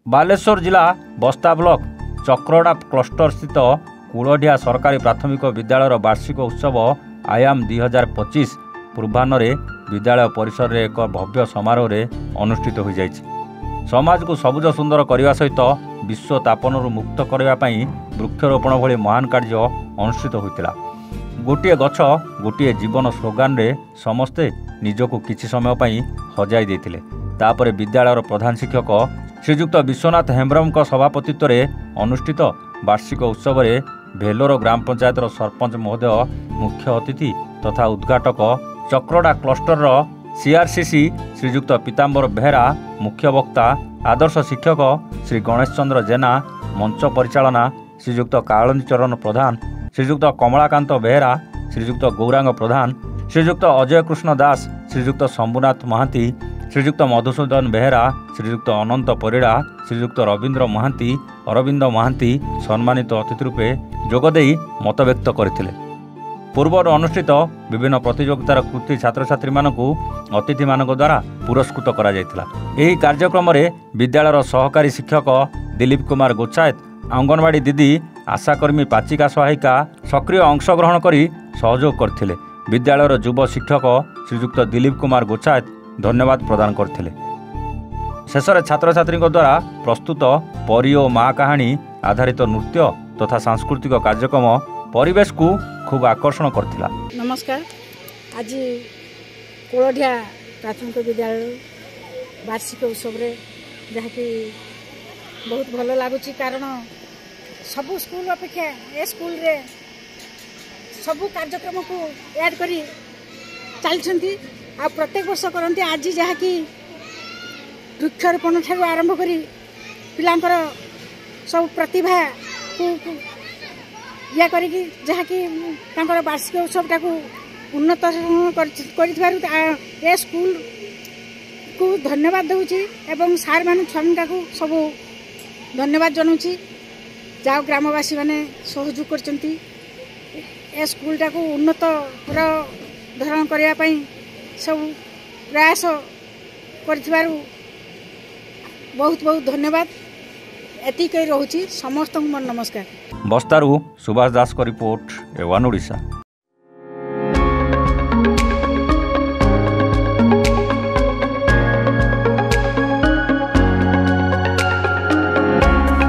बालेश्वर जिला बस्ता block चक्रड़ा cluster स्थित कूलढिया सरकारी प्राथमिक विद्यालय वार्षिक उत्सव आयाम 2025 पूर्वाह्न विद्यालय परिसर में एक भव्य समारोह अनुष्ठित हो जाए। समाज को सबुज सुंदर करने सहित विश्व तापन मुक्त करने वृक्षरोपण भली महान कार्य अनुष्ठित होता। गोटे गछ गोटे जीवन स्लोगान रे समस्ते निजको किछि समय पर हजाई देथिले। तापर विद्यालयर प्रधान शिक्षक श्रीजुक्त विश्वनाथ हेम्ब्रम सभापतित्व में अनुष्ठित वार्षिक उत्सव में भेलोर ग्राम पंचायत सरपंच महोदय मुख्य अतिथि तथा उद्घाटक चक्रड़ा क्लस्टर सीआरसीसी श्रीजुक्त पीताम्बर बेहरा मुख्य वक्ता आदर्श शिक्षक श्री गणेश चंद्र जेना मंच परिचालना श्रीजुक्त कालंदी चरण प्रधान श्रीजुक्त कमलाकांत बेहरा श्रीजुक्त गौरांग प्रधान श्रीजुक्त अजय कृष्ण दास श्रीजुक्त शंभुनाथ महांती श्रीजुक्त मधुसूदन बेहरा श्रीजुक्त अनंत परिड़ा श्रीजुक्त रवींद्र महांती अरविंद महांती सम्मानित अतिथि रूपे जोगदे मत व्यक्त करथिले। पूर्व अनुष्ठित विभिन्न प्रतियोगितार कृति छात्र छात्री मानकु अतिथि मानक द्वारा पुरस्कृत करा जायतिला। एही कार्यक्रम रे विद्यालयर सहकारी शिक्षक दिलीप कुमार गोचायत अंगनवाड़ी दीदी आशाकर्मी पाचिका सहायिका सक्रिय अंशग्रहण करी सहयोग करथिले। विद्यालयर युव शिक्षक श्रीजुक्त दिलीप कुमार गोचायत धन्यवाद प्रदान करथिले। शेष छात्र छात्री द्वारा प्रस्तुत परी और माँ कहानी आधारित नृत्य तथा सांस्कृतिक कार्यक्रम परिवेश को खूब आकर्षण करथिला। नमस्कार। आज कूलढिया प्राथमिक विद्यालय वार्षिक उत्सव रे जहाँकि बहुत भल लगुच कारण सबू स्कूल अपेक्षा ए स्कूल रे सबू कार्यक्रम को ऐड करी चलती आ प्रत्येक वर्ष करती। आज जहाँकि वृक्षरोपण ठार आरंभ करी पिलांकर सब प्रतिभा को या करी जहाँकि वार्षिक उत्सव टाक उन्नत कर स्कूल को धन्यवाद दूची एवं सार मान छुआ को सब धन्यवाद जनाऊँगी जाओ ग्रामवासी मैंने सहयोग करचंती ए स्कूल टाक उन्नत पूरा धारण करने सब प्रयास कर बहुत बहुत धन्यवाद एति कही रोची समस्त मन नमस्कार। बस्तारू सुभाष दास को रिपोर्ट एवान ओडिशा।